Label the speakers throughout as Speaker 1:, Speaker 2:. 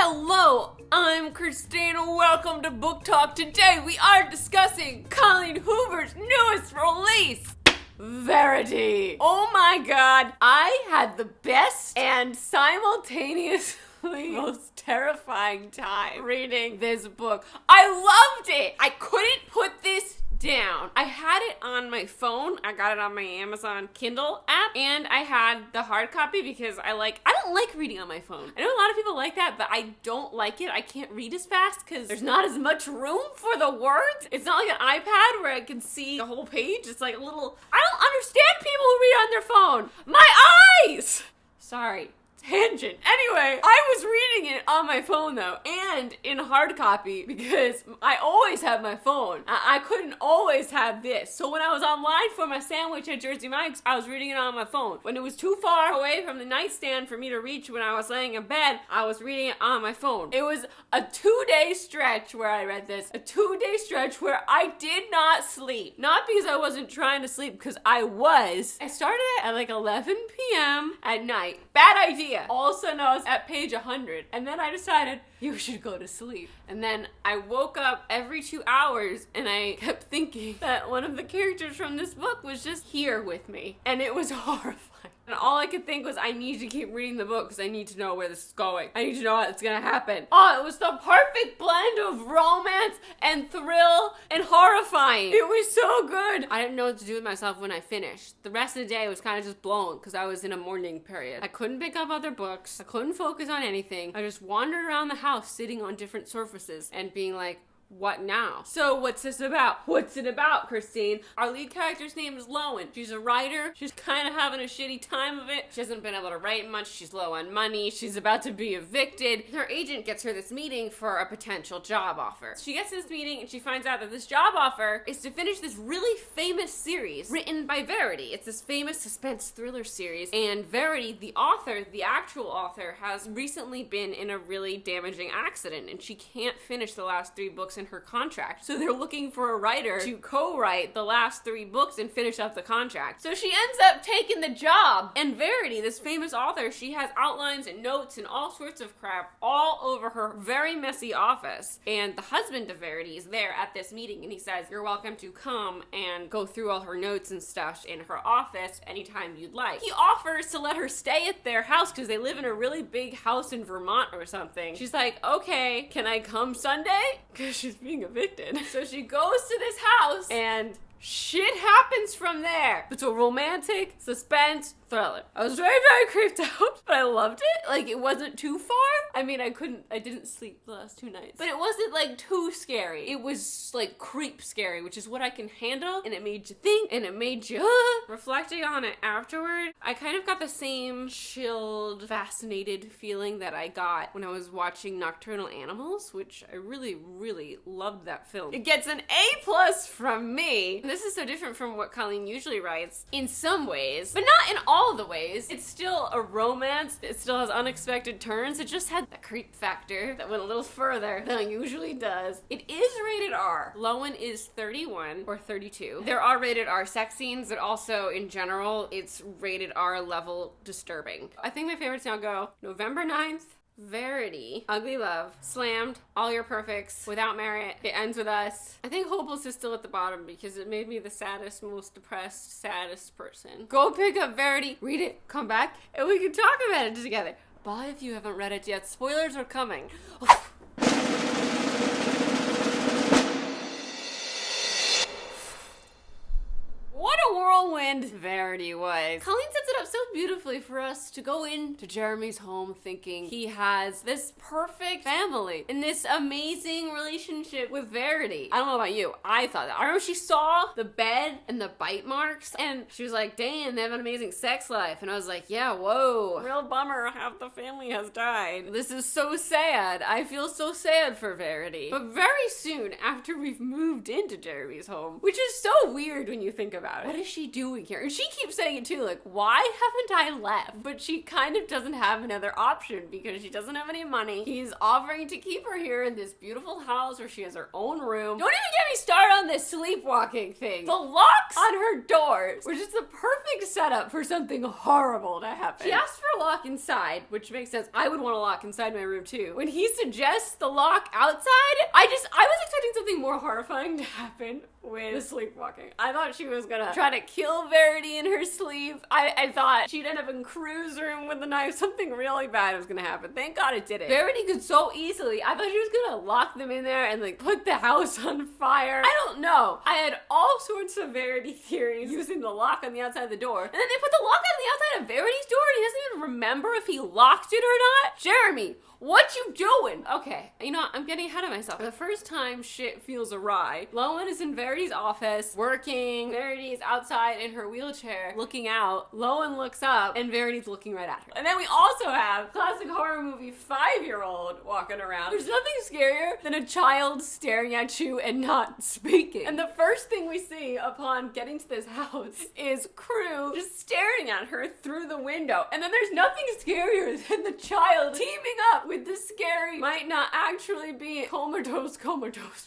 Speaker 1: Hello, I'm Christine. Welcome to Book Talk. Today we are discussing Colleen Hoover's newest release, Verity. Oh my god, I had the best and simultaneously most terrifying time reading this book. I loved it. I couldn't put this down. I had it on my phone. I got it on my Amazon Kindle app, and I had the hard copy because I don't like reading on my phone. I know a lot of people like that, but I don't like it. I can't read as fast because there's not as much room for the words. It's not like an iPad where I can see the whole page. It's like a little, I don't understand people who read on their phone. My eyes! Sorry. Tangent. Anyway, I was reading it on my phone though, and in hard copy because I always have my phone. I couldn't always have this. So when I was online for my sandwich at Jersey Mike's, I was reading it on my phone. When it was too far away from the nightstand for me to reach when I was laying in bed, I was reading it on my phone. It was a 2-day stretch where I read this. A 2-day stretch where I did not sleep. Not because I wasn't trying to sleep, because I was. I started it at like 11 p.m. at night. Bad idea. All of a sudden I was at page 100, and then I decided you should go to sleep. And then I woke up every 2 hours and I kept thinking that one of the characters from this book was just here with me, and it was horrifying. And all I could think was, I need to keep reading the book because I need to know where this is going. I need to know what's gonna happen. Oh, it was the perfect blend of romance and thrill and horrifying. It was so good. I didn't know what to do with myself when I finished. The rest of the day was kind of just blown because I was in a mourning period. I couldn't pick up other books. I couldn't focus on anything. I just wandered around the house sitting on different surfaces and being like, what now? So what's this about? What's it about, Christine? Our lead character's name is Lowen. She's a writer. She's kind of having a shitty time of it. She hasn't been able to write much. She's low on money. She's about to be evicted. Her agent gets her this meeting for a potential job offer. She gets to this meeting and she finds out that this job offer is to finish this really famous series written by Verity. It's this famous suspense thriller series, and Verity, the author, the actual author, has recently been in a really damaging accident and she can't finish the last 3 books in her contract. So they're looking for a writer to co-write the last 3 books and finish up the contract. So she ends up taking the job. And Verity, this famous author, she has outlines and notes and all sorts of crap all over her very messy office. And the husband of Verity is there at this meeting and he says, you're welcome to come and go through all her notes and stuff in her office anytime you'd like. He offers to let her stay at their house because they live in a really big house in Vermont or something. She's like, okay, can I come Sunday? Because she's being evicted. So she goes to this house and shit happens from there. It's a romantic suspense thriller. I was very, very creeped out, but I loved it. Like, it wasn't too far. I mean, I didn't sleep the last 2 nights, but it wasn't like too scary. It was like creep scary, which is what I can handle, and it made you think, and it made you reflecting on it afterward. I kind of got the same chilled, fascinated feeling that I got when I was watching Nocturnal Animals, which I really, really loved that film. It gets an A+ from me. And this is so different from what Colleen usually writes in some ways, but not in all the ways. It's still a romance. It still has unexpected turns. It just had the creep factor that went a little further than it usually does. It is rated R. Lowen is 31 or 32. There are rated R sex scenes, but also in general, it's rated R level disturbing. I think my favorites now go November 9th, Verity, Ugly Love, Slammed, All Your Perfects, Without Merit, It Ends With Us. I think Hopeless is still at the bottom because it made me the saddest, most depressed, saddest person. Go pick up Verity, read it, come back, and we can talk about it together. Bye if you haven't read it yet. Spoilers are coming. What a whirlwind Verity was. Colleen sets it up so beautifully for us to go into Jeremy's home thinking he has this perfect family and this amazing relationship with Verity. I don't know about you, I thought that. I remember she saw the bed and the bite marks and she was like, damn, they have an amazing sex life. And I was like, yeah, whoa. Real bummer, half the family has died. This is so sad. I feel so sad for Verity. But very soon after we've moved into Jeremy's home, which is so weird when you think about it. What does she doing here? And she keeps saying it too, like, why haven't I left? But she kind of doesn't have another option because she doesn't have any money. He's offering to keep her here in this beautiful house where she has her own room. Don't even get me started on this sleepwalking thing. The locks on her doors were just the perfect setup for something horrible to happen. She asked for a lock inside, which makes sense. I would want a lock inside my room too. When he suggests the lock outside, I was expecting something more horrifying to happen with the sleepwalking. I thought she was gonna try to kill Verity in her sleep. I thought she'd end up in Crue's room with the knife. Something really bad was gonna happen. Thank God it didn't. Verity could so easily. I thought she was gonna lock them in there and like put the house on fire. I don't know. I had all sorts of Verity theories using the lock on the outside of the door. And then they put the lock on the outside of Verity's door and he doesn't even remember if he locked it or not. Jeremy, what you doing? Okay, you know, I'm getting ahead of myself. For the first time shit feels awry, Lowen is in Verity's office, working. Verity is outside in her wheelchair, looking out. Lowen looks up, and Verity's looking right at her. And then we also have classic horror movie 5-year-old walking around. There's nothing scarier than a child staring at you and not speaking. And the first thing we see upon getting to this house is Crew just staring at her through the window. And then there's nothing scarier than the child teaming up with this scary, might not actually be comatose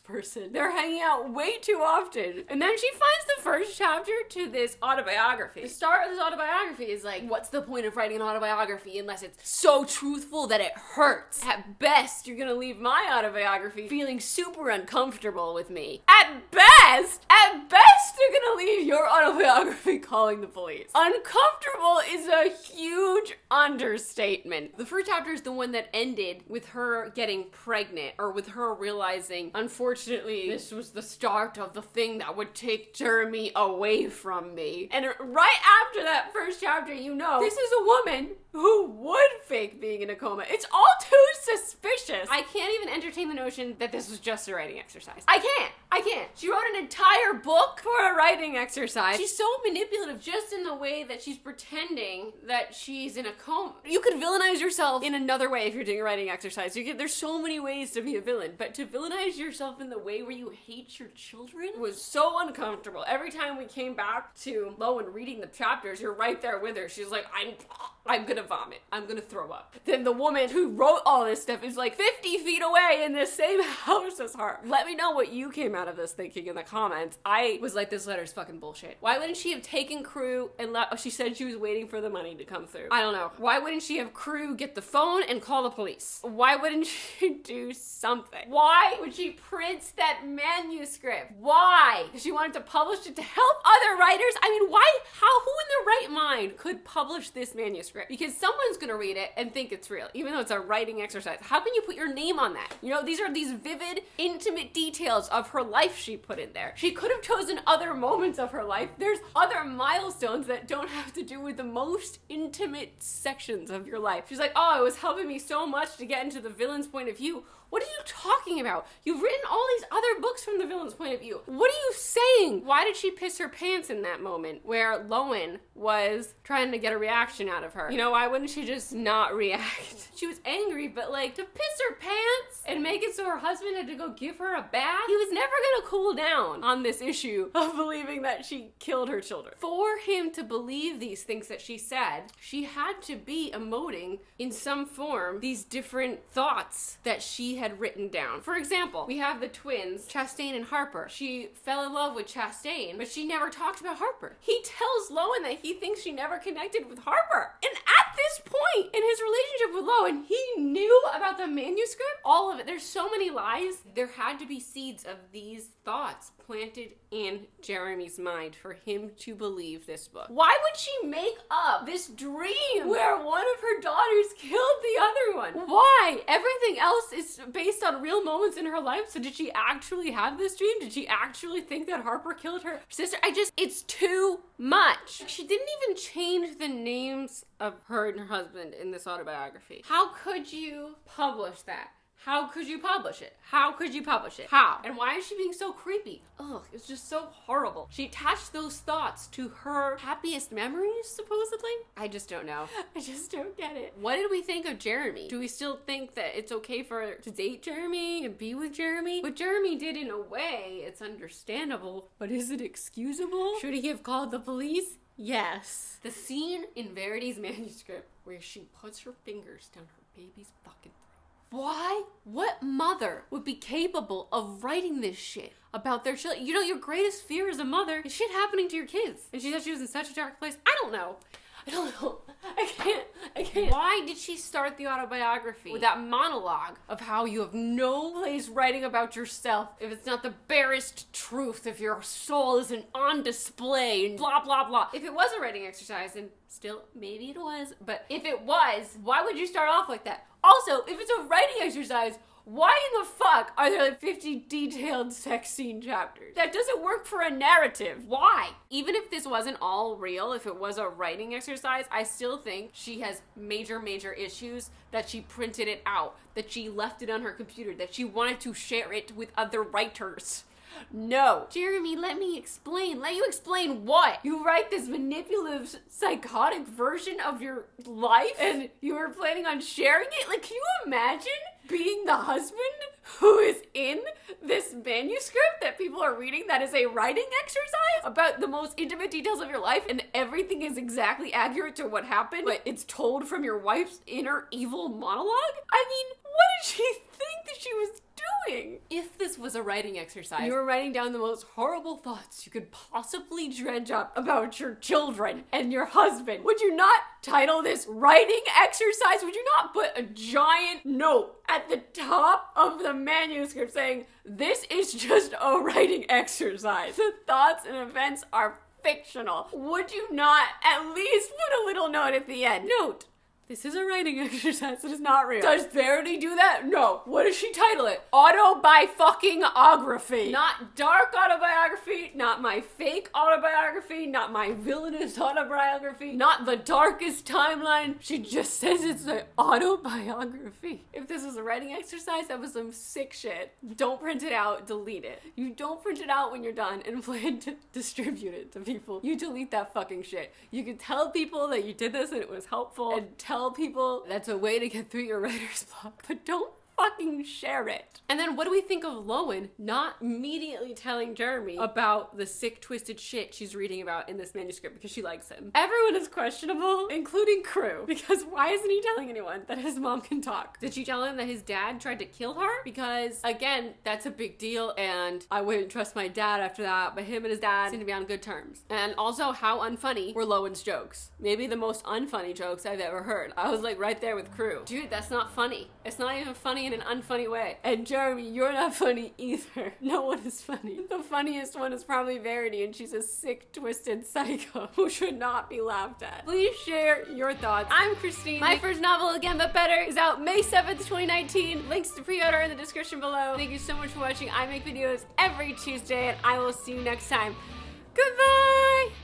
Speaker 1: person. They're hanging out way too often. And then she finds the first chapter to this autobiography. The start of this autobiography is like, what's the point of writing an autobiography unless it's so truthful that it hurts? At best, you're gonna leave my autobiography feeling super uncomfortable with me. At best, you're gonna leave your autobiography calling the police. Uncomfortable is a huge understatement. The first chapter is the one that ended with her getting pregnant, or with her realizing, unfortunately, this was the start of the thing that would take Jeremy away from me. And right after that first chapter, you know, this is a woman who would fake being in a coma. It's all too suspicious. I can't even entertain the notion that this was just a writing exercise. I can't. She wrote an entire book for a writing exercise. She's so manipulative just in the way that she's pretending that she's in a coma. You could villainize yourself in another way if you're doing a writing exercise. There's so many ways to be a villain, but to villainize yourself in the way where you hate your children was so uncomfortable. Every time we came back to Lowen reading the chapters, you're right there with her. She's like, I'm gonna vomit. I'm gonna throw up. Then the woman who wrote all this stuff is like 50 feet away in the same house as her. Let me know what you came out of this thinking in the comments. I was like, this letter's fucking bullshit. Why wouldn't she have taken Crew and she said she was waiting for the money to come through? I don't know. Why wouldn't she have Crew get the phone and call the police? Why wouldn't she do something? Why would she print that manuscript? Why? Because she wanted to publish it to help other writers? I mean, why? Who in their right mind could publish this manuscript? Because someone's gonna read it and think it's real, even though it's a writing exercise. How can you put your name on that? You know, these are these vivid, intimate details of her life she put in there. She could have chosen other moments of her life. There's other milestones that don't have to do with the most intimate sections of your life. She's like, oh, it was helping me so much to get into the villain's point of view. What are you talking about? You've written all these other books from the villain's point of view. What are you saying? Why did she piss her pants in that moment where Lowen was trying to get a reaction out of her? You know, why wouldn't she just not react? She was angry, but like, to piss her pants and make it so her husband had to go give her a bath? He was never gonna cool down on this issue of believing that she killed her children. For him to believe these things that she said, she had to be emoting in some form these different thoughts that she had written down. For example, we have the twins, Chastain and Harper. She fell in love with Chastain, but she never talked about Harper. He tells Lowen that he thinks she never connected with Harper. And at this point in his relationship with Lowen, he knew about the manuscript, all of it. There's so many lies. There had to be seeds of these thoughts planted in Jeremy's mind for him to believe this book. Why would she make up this dream where one of her daughters killed the other one? Why? Everything else is based on real moments in her life, so did she actually have this dream? Did she actually think that Harper killed her sister? It's too much. She didn't even change the names of her and her husband in this autobiography. How could you publish that? How could you publish it? How could you publish it? How? And why is she being so creepy? Ugh, it's just so horrible. She attached those thoughts to her happiest memories, supposedly? I just don't know. I just don't get it. What did we think of Jeremy? Do we still think that it's okay for her to date Jeremy and be with Jeremy? What Jeremy did, in a way, it's understandable, but is it excusable? Should he have called the police? Yes. The scene in Verity's manuscript where she puts her fingers down her baby's fucking throat. Why? What mother would be capable of writing this shit about their children? You know, your greatest fear as a mother is shit happening to your kids. And she said she was in such a dark place. I don't know. I can't. Why did she start the autobiography with that monologue of how you have no place writing about yourself if it's not the barest truth, if your soul isn't on display, and blah, blah, blah. If it was a writing exercise, and still, maybe it was, but if it was, why would you start off like that? Also, if it's a writing exercise, why in the fuck are there like 50 detailed sex scene chapters? That doesn't work for a narrative. Why? Even if this wasn't all real, if it was a writing exercise, I still think she has major issues, that she printed it out, that she left it on her computer, that she wanted to share it with other writers. No. Jeremy, let me explain. Let you explain what? You write this manipulative, psychotic version of your life and you were planning on sharing it? Like, can you imagine being the husband who is in this manuscript that people are reading that is a writing exercise about the most intimate details of your life and everything is exactly accurate to what happened, but it's told from your wife's inner evil monologue? I mean, what did she think that she was doing? If this was a writing exercise, you were writing down the most horrible thoughts you could possibly dredge up about your children and your husband, would you not title this writing exercise? Would you not put a giant note at the top of the manuscript saying, this is just a writing exercise? The thoughts and events are fictional. Would you not at least put a little note at the end? Note: this is a writing exercise. It is not real. Does Verity do that? No. What does she title it? Autobi-fucking-ography. Not dark autobiography, not my fake autobiography, not my villainous autobiography, not the darkest timeline. She just says it's an autobiography. If this was a writing exercise, that was some sick shit. Don't print it out, delete it. You don't print it out when you're done and plan to distribute it to people. You delete that fucking shit. You can tell people that you did this and it was helpful, and tell people that's a way to get through your writer's block, but don't fucking share it. And then what do we think of Lowen not immediately telling Jeremy about the sick, twisted shit she's reading about in this manuscript because she likes him? Everyone is questionable, including Crew, because why isn't he telling anyone that his mom can talk? Did she tell him that his dad tried to kill her? Because, again, that's a big deal, and I wouldn't trust my dad after that, but him and his dad seem to be on good terms. And also, how unfunny were Lowen's jokes? Maybe the most unfunny jokes I've ever heard. I was like right there with Crew. Dude, that's not funny. It's not even funny in an unfunny way. And Jeremy, you're not funny either. No one is funny. The funniest one is probably Verity, and she's a sick, twisted psycho who should not be laughed at. Please share your thoughts. I'm Christine. My first novel, Again But Better, is out May 7th, 2019. Links to pre-order in the description below. Thank you so much for watching. I make videos every Tuesday, and I will see you next time. Goodbye!